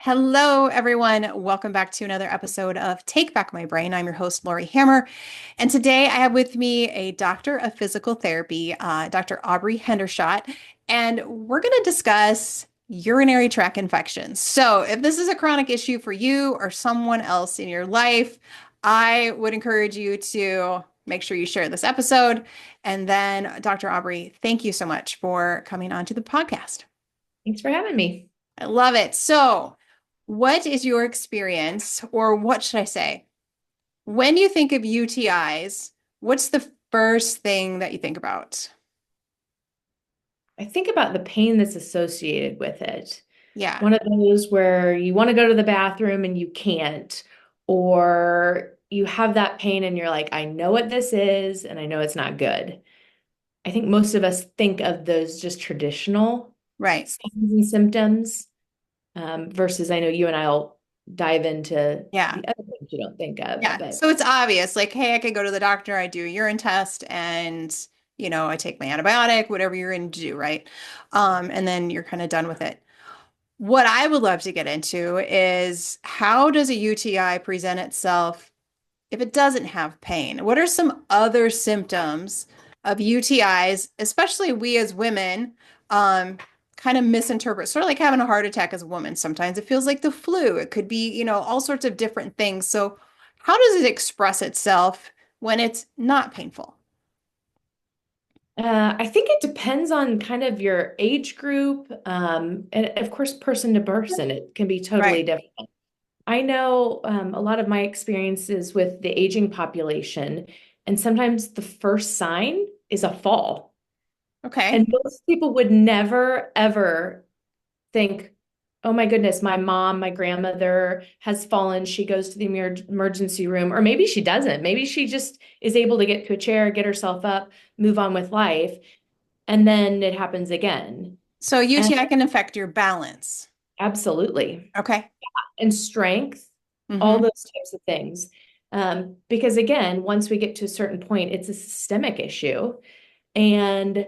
Hello, everyone. Welcome back to another episode of Take Back My Brain. I'm your host, Laurie Hammer. And today I have with me a doctor of physical therapy, Dr. Aubree Hendershot, and we're going to discuss urinary tract infections. So, if this is a chronic issue for you or someone else in your life, I would encourage you to make sure you share this episode. And then, Dr. Aubree, thank you so much for coming on to the podcast. Thanks for having me. I love it. So, what is your experience, or what should I say? When you think of UTIs, what's the first thing that you think about? I think about the pain that's associated with it. Yeah, One of those where you want to go to the bathroom and you can't, or you have that pain and you're like, I know what this is and I know it's not good. I think most of us think of those just traditional right. signs and symptoms, versus I know you and I'll dive into Yeah. the other things you don't think of, Yeah. but So it's obvious, like, hey, I could go to the doctor, I do a urine test, and I take my antibiotic, whatever you're going to do, right? And then you're kind of done with it. What I would love to get into is how does a UTI present itself if it doesn't have pain? What are some other symptoms of UTIs, especially we as women, kind of misinterpret, sort of like having a heart attack as a woman. Sometimes it feels like the flu. It could be, all sorts of different things. So, how does it express itself when it's not painful? I think it depends on kind of your age group, and of course, person to person, it can be totally Right. different. I know a lot of my experiences with the aging population, and sometimes the first sign is a fall. Okay. And most people would never, ever think, oh my goodness, my mom, my grandmother has fallen. She goes to the emergency room, or maybe she doesn't. Maybe she just is able to get to a chair, get herself up, move on with life. And then it happens again. So, And UTI can affect your balance. absolutely. Okay. And strength, all Mm-hmm. those types of things. Because again, once we get to a certain point, it's a systemic issue. And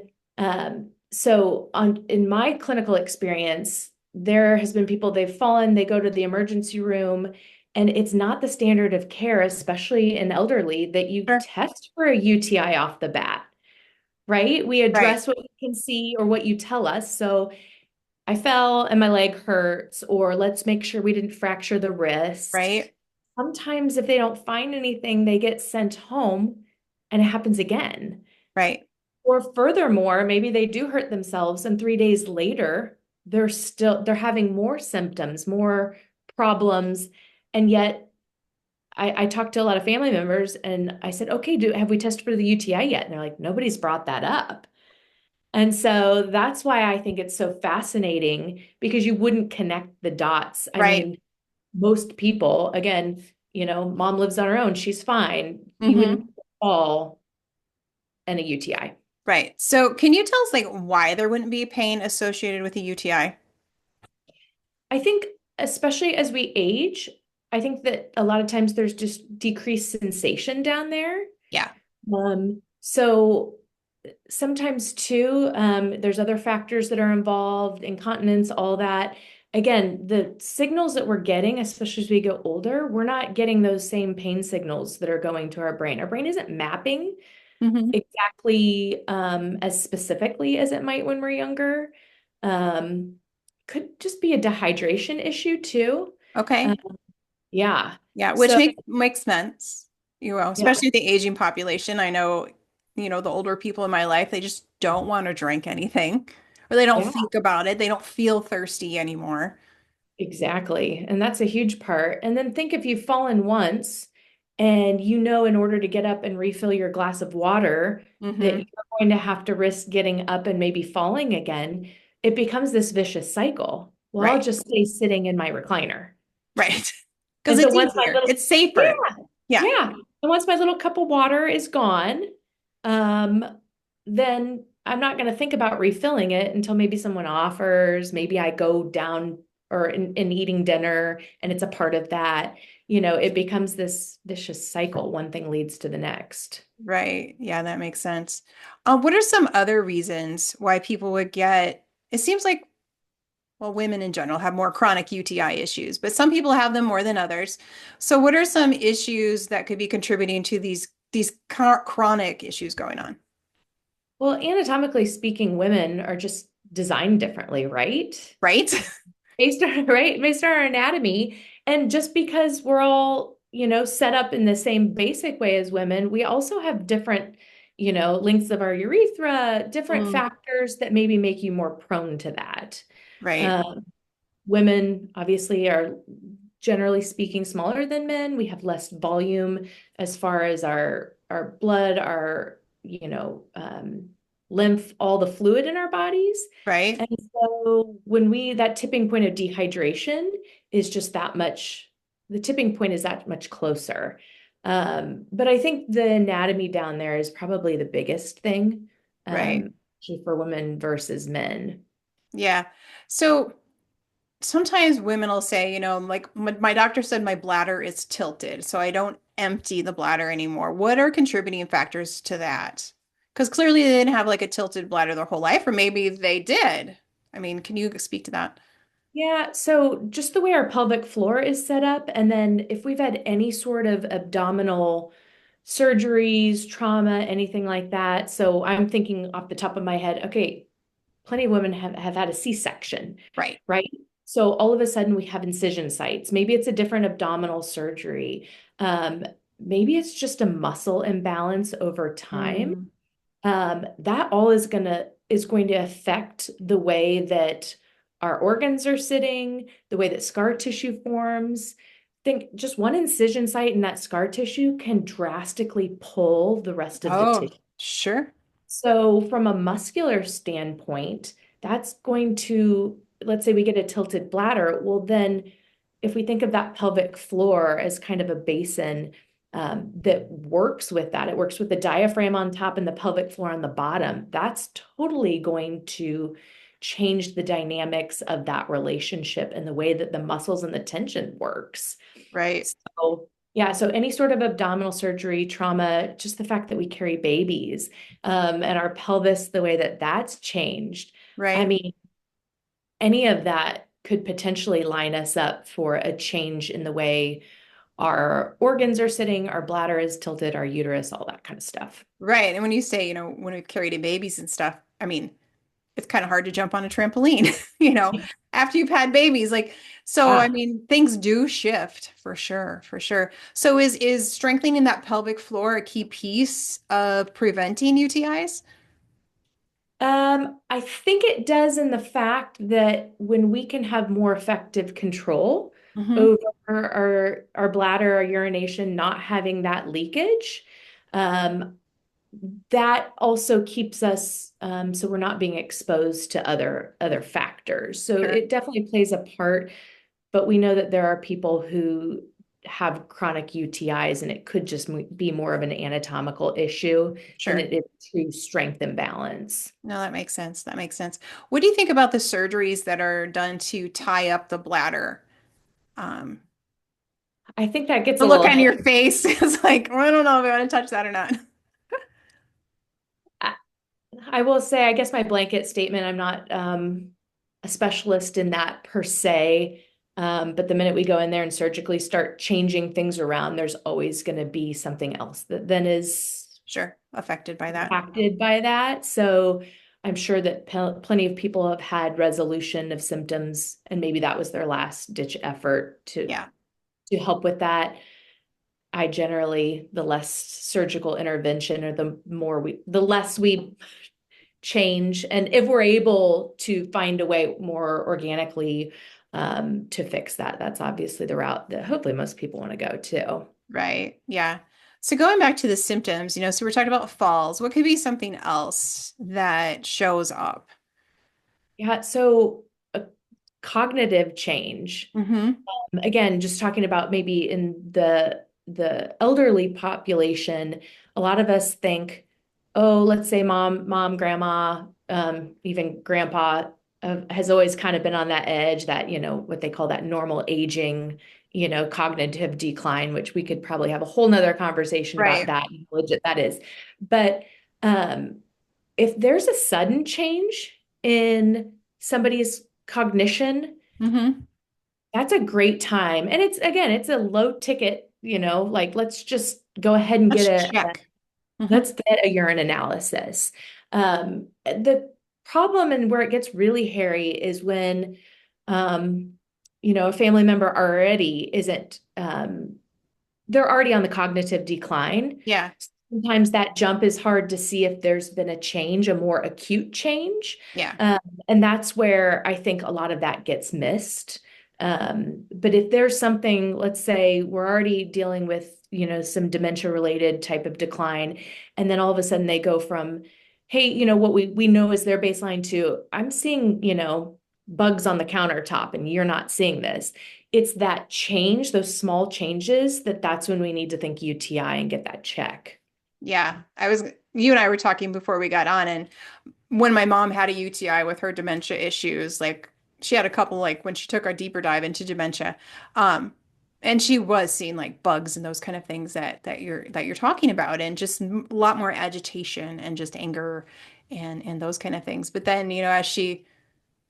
so on in my clinical experience, there has been people they've fallen, they go to the emergency room, and it's not the standard of care, especially in elderly, that you Sure. test for a UTI off the bat, right? We Right. address what we can see or what you tell us. So I fell and my leg hurts, or let's make sure we didn't fracture the wrist. Right. Sometimes, if they don't find anything, they get sent home and it happens again. Right. Or furthermore, maybe they do hurt themselves, and 3 days later, they're having more symptoms, more problems. And yet, I talked to a lot of family members and I said, okay, have we tested for the UTI yet? And they're like, nobody's brought that up. And so that's why I think it's so fascinating because you wouldn't connect the dots. I Right. mean, most people, again, mom lives on her own, she's fine. You Mm-hmm. wouldn't fall in a UTI. Right. So, can you tell us like why there wouldn't be pain associated with a UTI? I think, especially as we age, I think that a lot of times there's just decreased sensation down there. Yeah. So sometimes too, there's other factors that are involved, incontinence, all that. Again, the signals that we're getting, especially as we get older, we're not getting those same pain signals that are going to our brain. Our brain isn't mapping Mm-hmm. exactly as specifically as it might when we're younger. Um, could just be a dehydration issue too. Okay. Um, yeah. Yeah, which So makes sense. yeah, Especially the aging population. I know, the older people in my life, they just don't want to drink anything, or they don't yeah, think about it. They don't feel thirsty anymore. exactly. And that's a huge part. And then think if you've fallen once and in order to get up and refill your glass of water that Mm-hmm. you're going to have to risk getting up and maybe falling again, it becomes this vicious cycle. Well, I'll Right. just stay sitting in my recliner. Right. Because And so it's once my easier. little, It's safer. yeah, Yeah. yeah. And once my little cup of water is gone, um, then I'm not going to think about refilling it until maybe someone offers, maybe I go down or in eating dinner and it's a part of that. It becomes this vicious cycle. One thing leads to the next. Right. Yeah, that makes sense. What are some other reasons why people would get, it seems like well, women in general have more chronic UTI issues, but some people have them more than others. So what are some issues that could be contributing to these chronic issues going on? Well, anatomically speaking, women are just designed differently, right? Right? Based on right, based on our anatomy. And just because we're all, set up in the same basic way as women, we also have different, lengths of our urethra, different Mm, factors that maybe make you more prone to that. right, Um, Women obviously are generally speaking smaller than men. We have less volume as far as our blood, our lymph, all the fluid in our bodies. right, And so when that tipping point of dehydration is just that much, the tipping point is that much closer. But I think the anatomy down there is probably the biggest thing, right. actually for women versus men. Yeah. So sometimes women will say, like my doctor said my bladder is tilted, so I don't empty the bladder anymore. What are contributing factors to that? Because clearly they didn't have like a tilted bladder their whole life, or maybe they did. I mean, can you speak to that? Yeah, so just the way our pelvic floor is set up, and then if we've had any sort of abdominal surgeries, trauma, anything like that. So I'm thinking off the top of my head, okay, plenty of women have had a C-section, Right. right? So all of a sudden we have incision sites. Maybe it's a different abdominal surgery. Um, Maybe it's just a muscle imbalance over time. Mm. That all is going to affect the way that our organs are sitting, the way that scar tissue forms. Think just one incision site in that scar tissue can drastically pull the rest of the Oh, tissue. sure. So, from a muscular standpoint, that's going to, let's say we get a tilted bladder. Well, then if we think of that pelvic floor as kind of a basin that works with that, it works with the diaphragm on top and the pelvic floor on the bottom. That's totally going to change the dynamics of that relationship and the way that the muscles and the tension works. Right. So, yeah, so any sort of abdominal surgery, trauma, just the fact that we carry babies, and our pelvis, the way that that's changed. I Right. mean, any of that could potentially line us up for a change in the way our organs are sitting, our bladder is tilted, our uterus, all that kind of stuff. Right. And when you say, when we've carried in babies and stuff, I mean, it's kind of hard to jump on a trampoline, after you've had babies. Like, so I Ah. mean, things do shift for sure, for sure. So is strengthening that pelvic floor a key piece of preventing UTIs? I think it does in the fact that when we can have more effective control Hmm. over our bladder, our urination, not having that leakage, um, that also keeps us so we're not being exposed to other factors. So Sure, it definitely plays a part, but we know that there are people who have chronic UTIs and it could just be more of an anatomical issue than sure. it is true strength imbalance. No, that makes sense. That makes sense. What do you think about the surgeries that are done to tie up the bladder? Um, I think that gets the a look little on your heavy. face is like, I don't know if I want to touch that or not. I I will say, I guess my blanket statement, I'm not a specialist in that per se. But the minute we go in there and surgically start changing things around, there's always going to be something else that then is Sure, affected by that. impacted by that. So I'm sure that plenty of people have had resolution of symptoms, and maybe that was their last ditch effort Yeah, to help with that. I generally, the less surgical intervention or the less we change. And if we're able to find a way more organically to fix that, that's obviously the route that hopefully most people want to go to. right. Yeah. So going back to the symptoms, so we're talking about falls. What could be something else that shows up? Yeah, so a cognitive change. Hmm. Again, just talking about maybe in the elderly population, a lot of us think, oh, let's say mom, grandma, even grandpa has always kind of been on that edge, that, what they call that normal aging, cognitive decline, which we could probably have a whole nother conversation about Right. that, how legit that is. But if there's a sudden change in somebody's cognition, Mm-hmm. that's a great time. And it's again, it's a low ticket, like let's just go ahead and Let's get check. Mm-hmm. let's get a urine analysis. The problem and where it gets really hairy is when um, a family member already isn't they're already on the cognitive decline. Yeah. Sometimes that jump is hard to see if there's been a change, a more acute change. Yeah. Um, and that's where I think a lot of that gets missed. But if there's something, let's say we're already dealing with, some dementia related type of decline, and then all of a sudden they go from, hey, what we know is their baseline to, I'm seeing, bugs on the countertop and you're not seeing this. It's that change, those small changes, that's when we need to think UTI and get that check. Yeah. You and I were talking before we got on, and when my mom had a UTI with her dementia issues, like she had a couple, like when she took our deeper dive into dementia, um, and she was seeing like bugs and those kind of things that you're talking about, and just a lot more agitation and just anger and those kind of things. But then, as she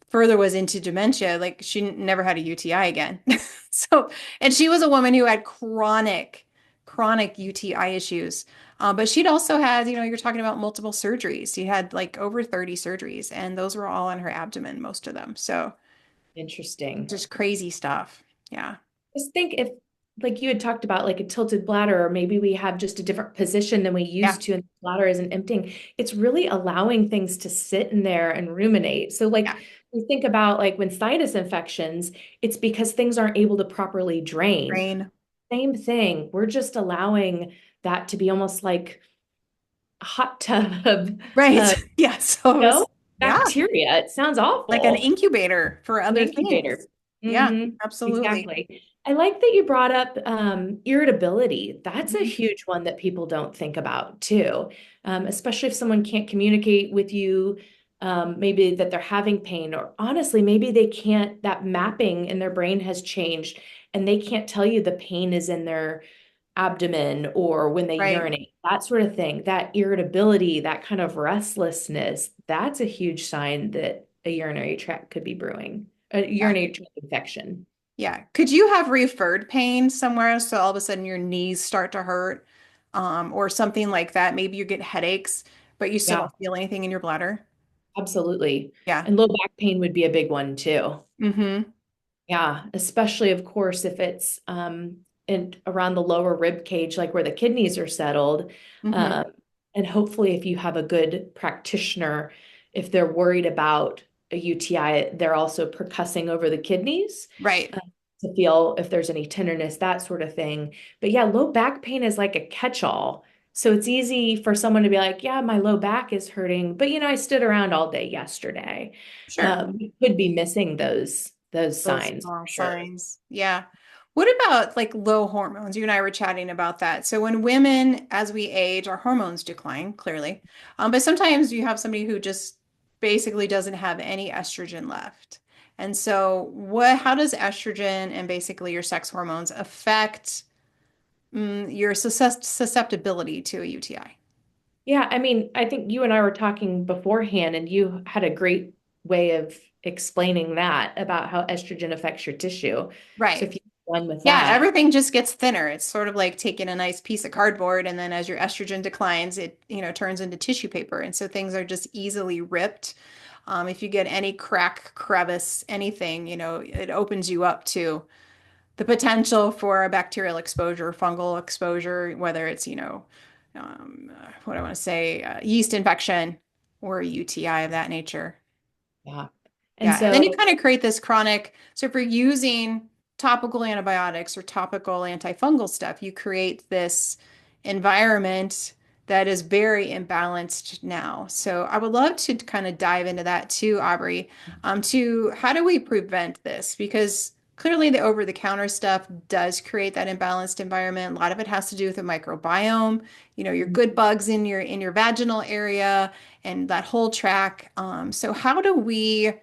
further was into dementia, like she never had a UTI again. So, and she was a woman who had chronic UTI issues. But she'd also had, you're talking about multiple surgeries. She had like over 30 surgeries, and those were all on her abdomen, most of them. So Interesting. just crazy stuff. Yeah. Just think if, like you had talked about, like a tilted bladder, or maybe we have just a different position than we Yeah. used to, and the bladder isn't emptying. It's really allowing things to sit in there and ruminate. So, Yeah. like, we think about like when sinus infections, it's because things aren't able to properly drain. Brain. Same thing. We're just allowing that to be almost like a hot tub Right. of, Yeah. So it was, yeah, bacteria. It sounds like an awful. incubator for An other incubator. things. Yeah, Hmm. absolutely. Exactly. I like that you brought up irritability. That's a Mhm. huge one that people don't think about too, especially if someone can't communicate with you, maybe that they're having pain, or honestly, maybe they can't, that mapping in their brain has changed and they can't tell you the pain is in their abdomen or when they Right. urinate, that sort of thing. That irritability, that kind of restlessness, that's a huge sign that a urinary tract could be brewing, a Yeah. urinary tract infection. Yeah. Could you have referred pain somewhere so all of a sudden your knees start to hurt, or something like that? Maybe you get headaches, but you still Yeah, don't feel anything in your bladder? absolutely. Yeah. And low back pain would be a big one too. Mm-hmm. Yeah, especially of course if it's in around the lower rib cage, like where the kidneys are settled. Mm-hmm. Um, and hopefully if you have a good practitioner, if they're worried about a UTI, they're also percussing over the kidneys Right. uh, to feel if there's any tenderness, that sort of thing. But yeah, low back pain is like a catch-all. So it's easy for someone to be like, yeah, my low back is hurting, but I stood around all day yesterday. Sure. We could be missing those Those signs small for sure. signs. Yeah. What about like low hormones? You and I were chatting about that. So when women, as we age, our hormones decline, clearly. But sometimes you have somebody who just basically doesn't have any estrogen left. And so how does estrogen and basically your sex hormones affect your susceptibility to a UTI? Yeah, I mean, I think you and I were talking beforehand, and you had a great way of explaining that about how estrogen affects your tissue. So Right. if you're done with Yeah, that, everything just gets thinner. It's sort of like taking a nice piece of cardboard, and then as your estrogen declines, it, turns into tissue paper. And so things are just easily ripped. If you get any crack, crevice, anything, it opens you up to the potential for a bacterial exposure, fungal exposure, whether it's, what I want to say, yeast infection or a UTI of that nature. yeah. And Yeah, and then you so, kind of create this chronic. So if you're using topical antibiotics or topical antifungal stuff, you create this environment that is very imbalanced now. So I would love to kind of dive into that too, Aubree. To how do we prevent this? Because clearly the over-the-counter stuff does create that imbalanced environment. A lot of it has to do with the microbiome, your good bugs in your vaginal area and that whole tract. So how do we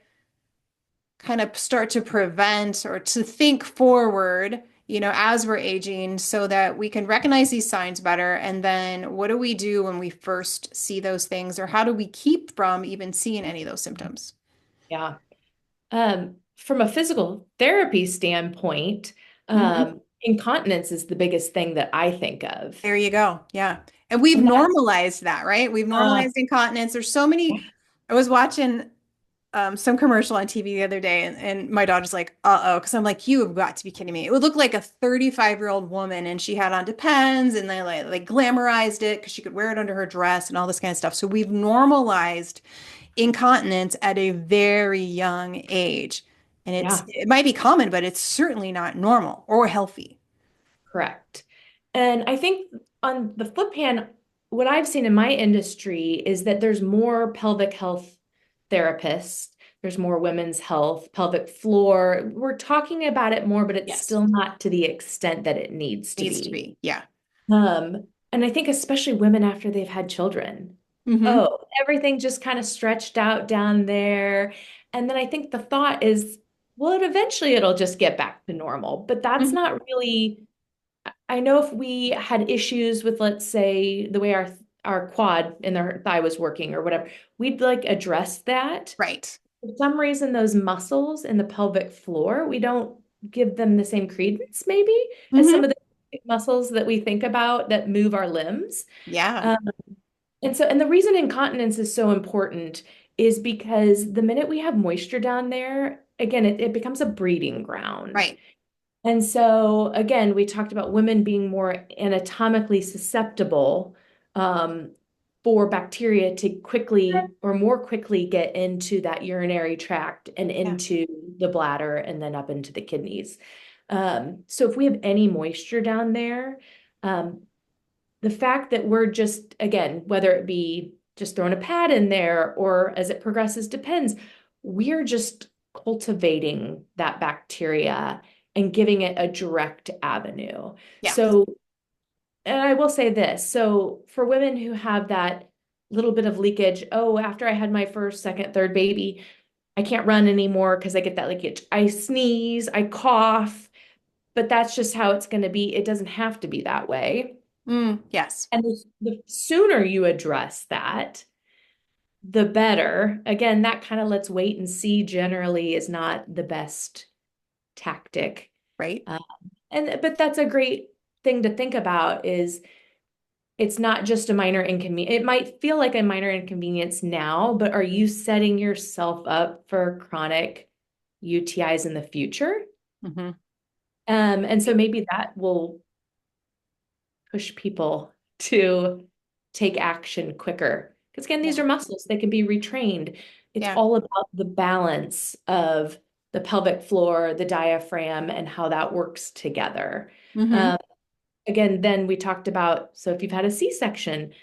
kind of start to prevent or to think forward, as we're aging so that we can recognize these signs better? And then what do we do when we first see those things, or how do we keep from even seeing any of those symptoms? yeah. From a physical therapy standpoint, Hmm. incontinence is the biggest thing that I think of. There you go. Yeah. And we've And that, normalized that, right? We've uh, normalized incontinence. There's so many. I was watching some commercial on TV the other day, and my daughter's like, uh-oh, because I'm like, you have got to be kidding me. It would look like a 35-year-old woman, and she had on Depends, and they like glamorized it because she could wear it under her dress and all this kind of stuff. So we've normalized incontinence at a very young age. And yeah. it might be common, but it's certainly not normal or healthy. Correct. And I think on the flip hand, what I've seen in my industry is that there's more pelvic health therapists, there's more women's health, pelvic floor. We're talking about it more, but it's Yes. still not to the extent that it needs to Needs to be. be. Yeah. And I think especially women after they've had children. Hmm. Oh, everything just kind of stretched out down there. And then I think the thought is, well, eventually it'll just get back to normal. But that's Hmm. not really I know if we had issues with, let's say, the way our quad in the thigh was working or whatever, we'd like address that. Right. For some reason, those muscles in the pelvic floor, we don't give them the same credence, maybe, as some Hmm. of the muscles that we think about that move our limbs. Yeah. Um, and the reason incontinence is so important is because the minute we have moisture down there, again, it becomes a breeding ground. Right. And so, again, we talked about women being more anatomically susceptible um, for bacteria to quickly or more quickly get into that urinary tract and Yeah. into the bladder and then up into the kidneys. So, if we have any moisture down there, um, the fact that we're just, again, whether it be just throwing a pad in there or as it progresses depends, we're just cultivating that bacteria and giving it a direct avenue. Yeah. So, and I will say this, so for women who have that little bit of leakage, oh, after I had my first, second, third baby, I can't run anymore because I get that leakage. I sneeze, I cough, but that's just how it's going to be. It doesn't have to be that way. Yes. And the sooner you address that, the better. Again, that kind of let's wait and see generally is not the best tactic. Right. Um, and but that's a great thing to think about is it's not just a minor inconvenience. It might feel like a minor inconvenience now, but are you setting yourself up for chronic UTIs in the future? Hmm. And so maybe that will push people to take action quicker. Because again, these Yeah. are muscles, they can be retrained. It's Yeah. all about the balance of the pelvic floor, the diaphragm, and how that works together. Hmm. Um, Again, then we talked about so if you've had a C-section,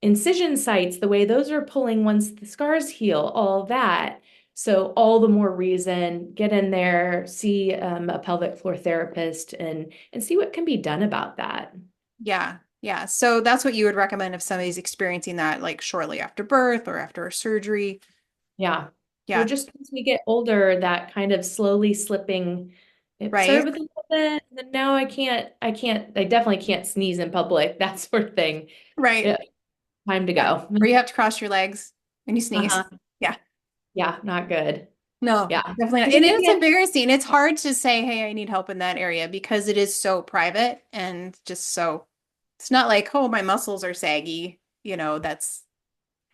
incision sites, the way those are pulling once the scars heal, all that. So all the more reason, get in there, see a pelvic floor therapist, and see what can be done about that. Yeah. Yeah. So that's what you would recommend if somebody's experiencing that like shortly after birth or after a surgery. Yeah. Or Yeah. just as we get older, that kind of slowly slipping. It started Right. with a little bit, and then now I definitely can't sneeze in public, that sort of thing. Right. Yeah, time to Yeah. go. Or you have to cross your legs when you sneeze. Uh-huh. Yeah. Yeah, not good. No, Yeah. definitely not. Because It you is can't, embarrassing. It's hard to say, hey, I need help in that area because it is so private and just so, it's not like, oh, my muscles are saggy. That's,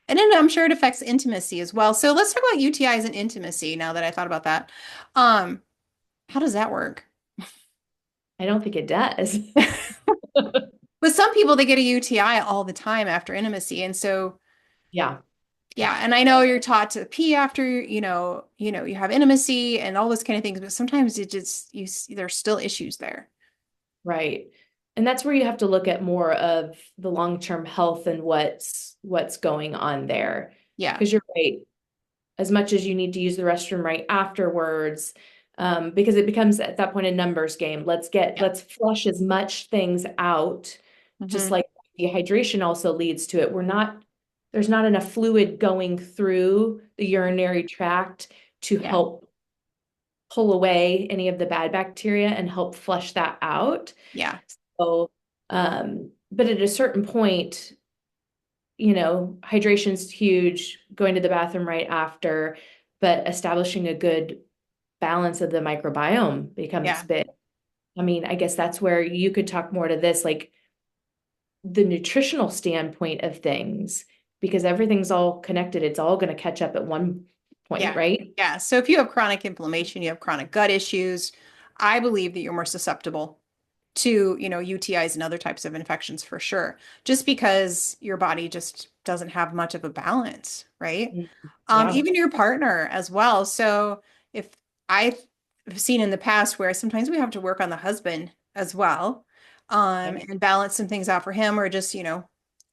and then I'm sure it affects intimacy as well. So let's talk about UTIs and intimacy now that I thought about that. Um, how does that work? I don't think it does. With some people, they get a UTI all the time after intimacy. And so, Yeah. yeah, and I know you're taught to pee after, you have intimacy and all those kind of things, but sometimes there's still issues there. Right. And that's where you have to look at more of the long-term health and what's going on there. Yeah. Because you're right. As much as you need to use the restroom right afterwards, because it becomes at that point a numbers game. Yeah. Let's flush as much things out, just Hmm. like dehydration also leads to it. There's not enough fluid going through the urinary tract to Yeah. help pull away any of the bad bacteria and help flush that out. Yeah. So, but at a certain point, hydration's huge, going to the bathroom right after, but establishing a good balance of the microbiome becomes Yeah. big. I mean, I guess that's where you could talk more to this, like the nutritional standpoint of things, because everything's all connected. It's all going to catch up at one point, Yeah. right? Yeah. So if you have chronic inflammation, you have chronic gut issues, I believe that you're more susceptible to, UTIs and other types of infections for sure, just because your body just doesn't have much of a balance, right? Mm. Yeah. Even your partner as well. So if I've seen in the past where sometimes we have to work on the husband as well, Yep. and balance some things out for him, or just,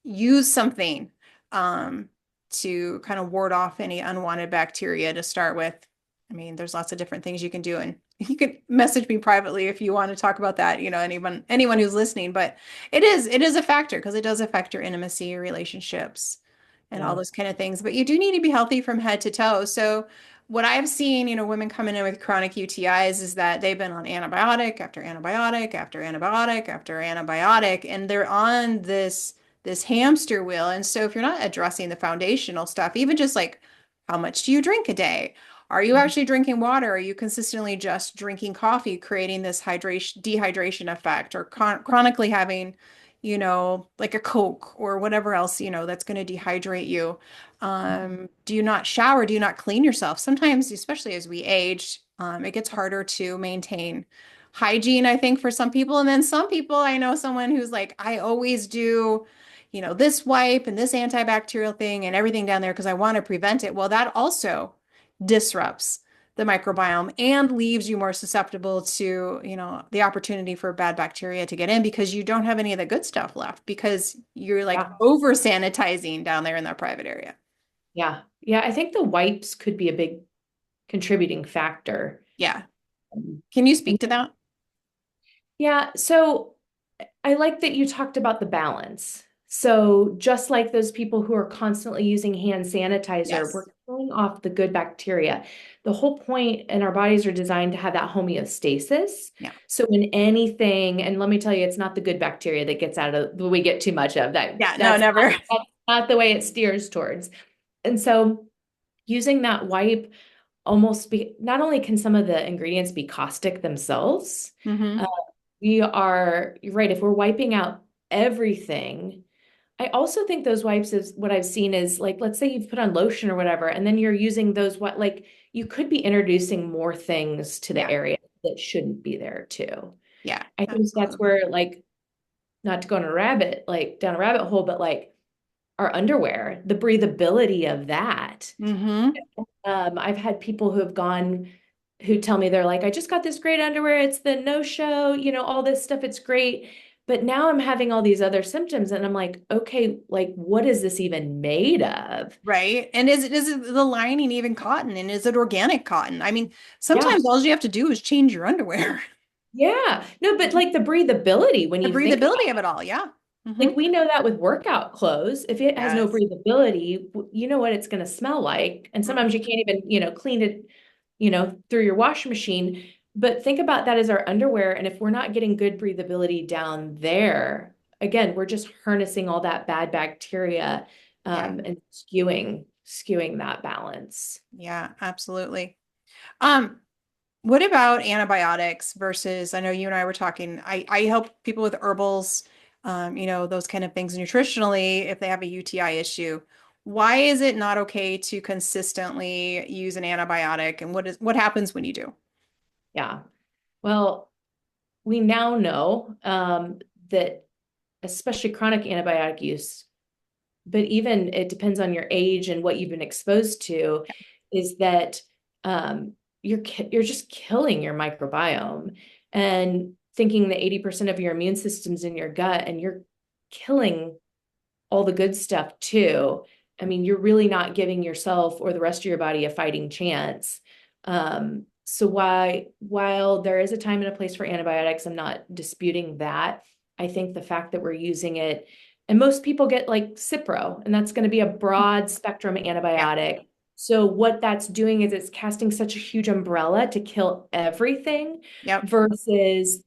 use something, to kind of ward off any unwanted bacteria to start with. I mean, there's lots of different things you can do, and you can message me privately if you want to talk about that, anyone who's listening, but it is a factor because it does affect your intimacy, your relationships, and all Yeah. those kind of things. But you do need to be healthy from head to toe. So what I've seen, women coming in with chronic UTIs is that they've been on antibiotic after antibiotic after antibiotic after antibiotic, and they're on this hamster wheel. And so if you're not addressing the foundational stuff, even just like how much do you drink a day? Are you Mhm. actually drinking water? Are you consistently just drinking coffee, creating this hydration dehydration effect, or chronically having, like a Coke or whatever else, that's going to dehydrate you? Do you not shower? Do you not clean yourself? Sometimes, especially as we age, it gets harder to maintain hygiene, I think, for some people. And then some people, I know someone who's like, I always do, this wipe and this antibacterial thing and everything down there because I want to prevent it. Well, that also disrupts the microbiome and leaves you more susceptible to, the opportunity for bad bacteria to get in because you don't have any of the good stuff left because you're like Yeah. over sanitizing down there in that private area. Yeah. Yeah. I think the wipes could be a big contributing factor. Yeah. Um, Can you And speak to that? yeah, so I like that you talked about the balance. So just like those people who are constantly using hand sanitizer, we're Yes. killing off the good bacteria. The whole point, and our bodies are designed to have that homeostasis. Yeah. So when anything, and let me tell you, it's not the good bacteria that gets out of, we get too much of that. Yeah. No, never. That's not the way it steers towards. And so using that wipe almost be, not only can some of the ingredients be caustic themselves, Hmm. uh, you're right, if we're wiping out everything, I also think those wipes is what I've seen is like, let's say you've put on lotion or whatever, and then you're using those, what, like you could be introducing more things to the Yeah. area that shouldn't be there too. Yeah. I think that's Absolutely. where, like, not to go on a rabbit, like down a rabbit hole, but like our underwear, the breathability of that. Hmm. I've had people who have gone who tell me they're like, I just got this great underwear. It's the no show, all this stuff. It's great. But now I'm having all these other symptoms. And I'm like, okay, like, what is this even made of? Right. And is it the lining even cotton? And is it organic cotton? I mean, Yeah. sometimes all you have to do is change your underwear. Yeah. No, but like the breathability, when The you think breathability of it all. Yeah. Hmm. like we know that with workout clothes, if it has no Yes. breathability, you know what it's going to smell like. And sometimes you Mhm. can't even, clean it, through your washing machine. But think about that as our underwear. And if we're not getting good breathability down there, again, we're just harnessing all that bad bacteria, Yeah. and skewing that balance. Yeah, absolutely. Um, what about antibiotics versus, I know you and I were talking, I help people with herbals, those kind of things nutritionally if they have a UTI issue. Why is it not okay to consistently use an antibiotic, and what happens when you do? Yeah. Well, we now know that especially chronic antibiotic use, but even it depends on your age and what you've been exposed to, is that you're just killing your microbiome and thinking that 80% of your immune system's in your gut and you're killing all the good stuff too. I mean, you're really not giving yourself or the rest of your body a fighting chance. So while there is a time and a place for antibiotics, I'm not disputing that. I think the fact that we're using it, and most people get like Cipro, and that's going to be a broad spectrum Yeah. antibiotic. So what that's doing is it's casting such a huge umbrella to kill everything Yep. versus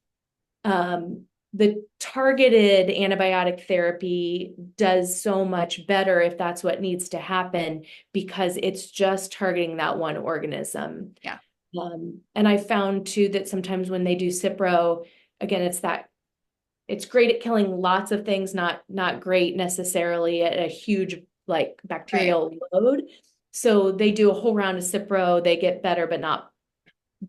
the targeted antibiotic therapy does so much better if that's what needs to happen because it's just targeting that one organism. Yeah. And I found too that sometimes when they do Cipro, again, it's great at killing lots of things, not great necessarily at a huge like Right. bacterial load. So they do a whole round of Cipro, they get better, but not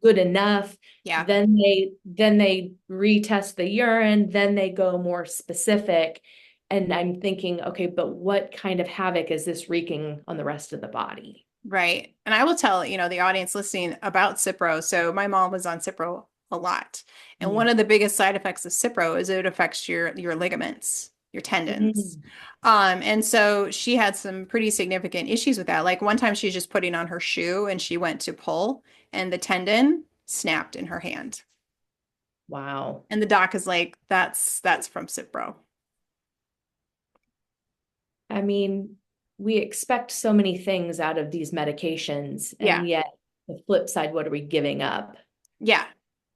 good enough. Yeah. Then they retest the urine, then they go more specific. And I'm thinking, okay, but what kind of havoc is this wreaking on the rest of the body? Right. And I will tell, the audience listening about Cipro. So my mom was on Cipro a lot. And one Mm. of the biggest side effects of Cipro is it affects your ligaments, your tendons. Mm. And so she had some pretty significant issues with that. Like one time she was just putting on her shoe and she went to pull and the tendon snapped in her hand. Wow. And the doc is like, that's from Cipro. I mean, we expect so many things out of these medications, Yeah. and yet the flip side, what are we giving up? Yeah.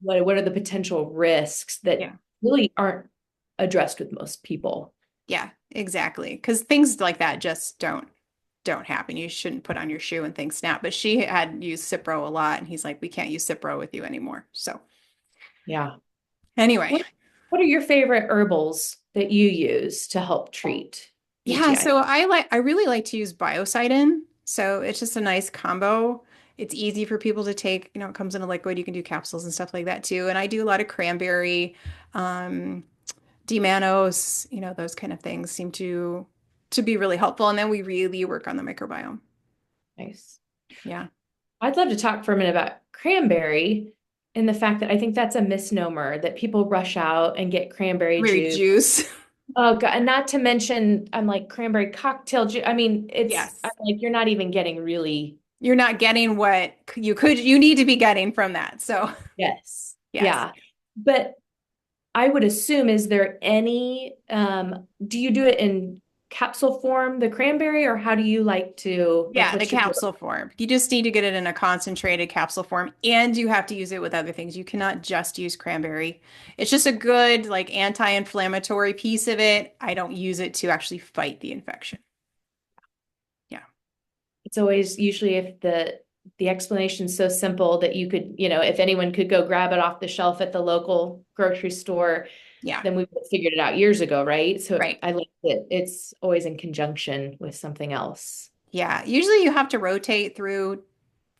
What are the potential risks that Yeah. really aren't addressed with most people? Yeah, exactly. Because things like that just don't happen. You shouldn't put on your shoe and things snap. But she had used Cipro a lot, and he's like, we can't use Cipro with you anymore. So Yeah. anyway, What are your favorite herbals that you use to help treat yeah. UTI? So I really like to use Biocidin. So it's just a nice combo. It's easy for people to take. It comes in a liquid. You can do capsules and stuff like that too. And I do a lot of cranberry, um, D-mannose, those kind of things seem to be really helpful. And then we really work on the microbiome. Nice. Yeah. I'd love to talk for a minute about cranberry and the fact that I think that's a misnomer that people rush out and get cranberry Cranberry juice. juice. Oh God, and not to mention, I'm like cranberry cocktail juice. I mean, I'm Yes. like, you're not even getting really, You're not getting what you need to be getting from that. So, yes. yes. Yeah. But I would assume, is there any, do you do it in capsule form, the cranberry, or how do you like to, like, Yeah, the what's your go? capsule form. You just need to get it in a concentrated capsule form and you have to use it with other things. You cannot just use cranberry. It's just a good like anti-inflammatory piece of it. I don't use it to actually fight the infection. Yeah. It's always usually if the explanation's so simple that you could, if anyone could go grab it off the shelf at the local grocery store, Yeah. then we would have figured it out years ago, right? So Right. I like that it's always in conjunction with something else. Yeah. Usually you have to rotate through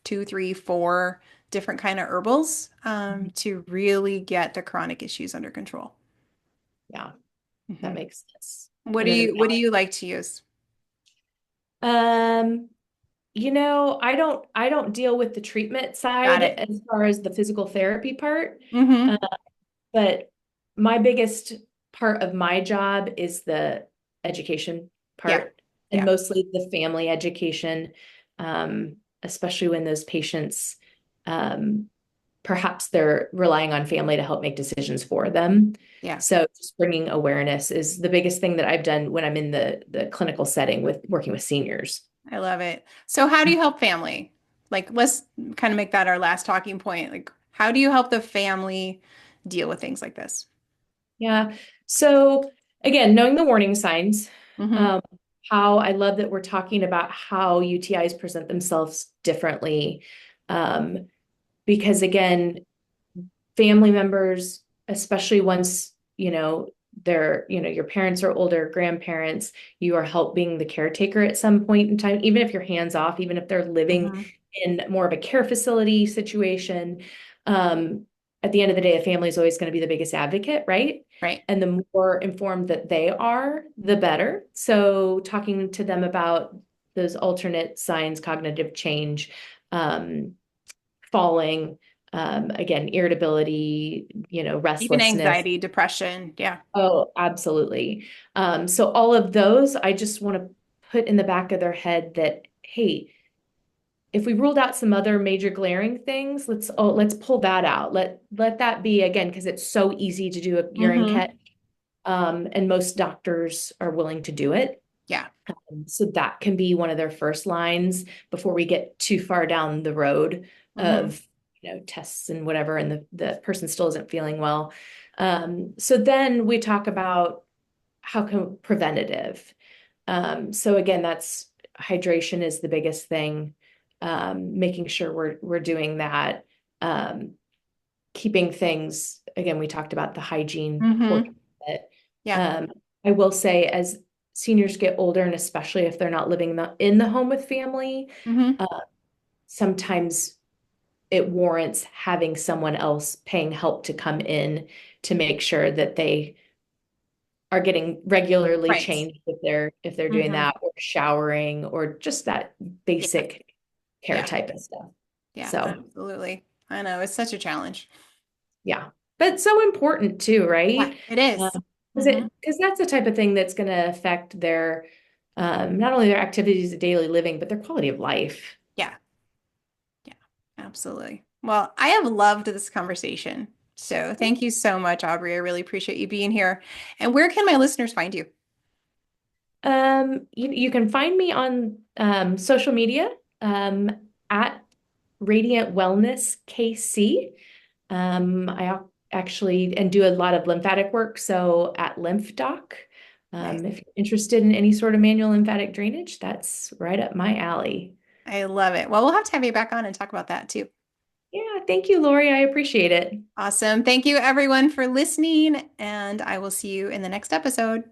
two, three, four different kind of herbals Mhm. to really get the chronic issues under control. Yeah, that Mhm. makes sense. What And do then you like to use? um I don't deal with the treatment Got side it. as far as the physical therapy part. Mm-hmm. Uh, but my biggest part of my job is the education Yeah. part, and Yeah. mostly the family education, um, especially when those patients, um, perhaps they're relying on family to help make decisions for them. Yeah. So just bringing awareness is the biggest thing that I've done when I'm in the clinical setting with working with seniors. I love it. So how do you help family? Like, let's kind of make that our last talking point. Like, how do you help the family deal with things like this? Yeah. So again, knowing the warning signs, Mm-hmm. um, how I love that we're talking about how UTIs present themselves differently. Um, because again, family members, especially once, your parents are older, grandparents, you are helping the caretaker at some point in time, even if you're hands off, even if they're living Mm-hmm. in more of a care facility situation. Um, at the end of the day, a family is always going to be the biggest advocate, right? Right. And the more informed that they are, the better. So talking to them about those alternate signs, cognitive change, um, falling, again, irritability, Even restlessness. anxiety, depression. Yeah. Oh, absolutely. So all of those, I just want to put in the back of their head that, hey, if we ruled out some other major glaring things, let's pull that out. Let that be again, because it's so easy to do a urine Mm-hmm. catch. And most doctors are willing to do it. Yeah. So that can be one of their first lines before we get too far down the road Mm-hmm. of, tests and whatever, and the person still isn't feeling well. So then we talk about how can preventative. So again, that's hydration is the biggest thing. Making sure we're doing that. um, keeping things, again, we talked about the hygiene Mm-hmm. portion of it. Yeah. Um, I will say as seniors get older, and especially if they're not living in the home with family, Mm-hmm. uh, sometimes it warrants having someone else paying help to come in to make sure that they are getting regularly Right. changed if they're doing Mm-hmm. that, or showering, or just that Yeah. basic care Yeah. type of stuff. Yeah. So Absolutely. I know it's such a challenge. yeah, but so important too, Yeah, right? it is. Mm-hmm. Because that's the type of thing that's going to affect their not only their activities of daily living, but their quality of life. Yeah. Yeah. Absolutely. Well, I have loved this conversation. So thank you so much, Aubree. I really appreciate you being here. And where can my listeners find you? You can find me on social media at Radiant Wellness KC. Actually and do a lot of lymphatic work, so at LymphDoc. Nice. If you're interested in any sort of manual lymphatic drainage, that's right up my alley. I love it. Well, we'll have to have you back on and talk about that too. Yeah, thank you, Lori. I appreciate it. Awesome. Thank you, everyone, for listening, and I will see you in the next episode.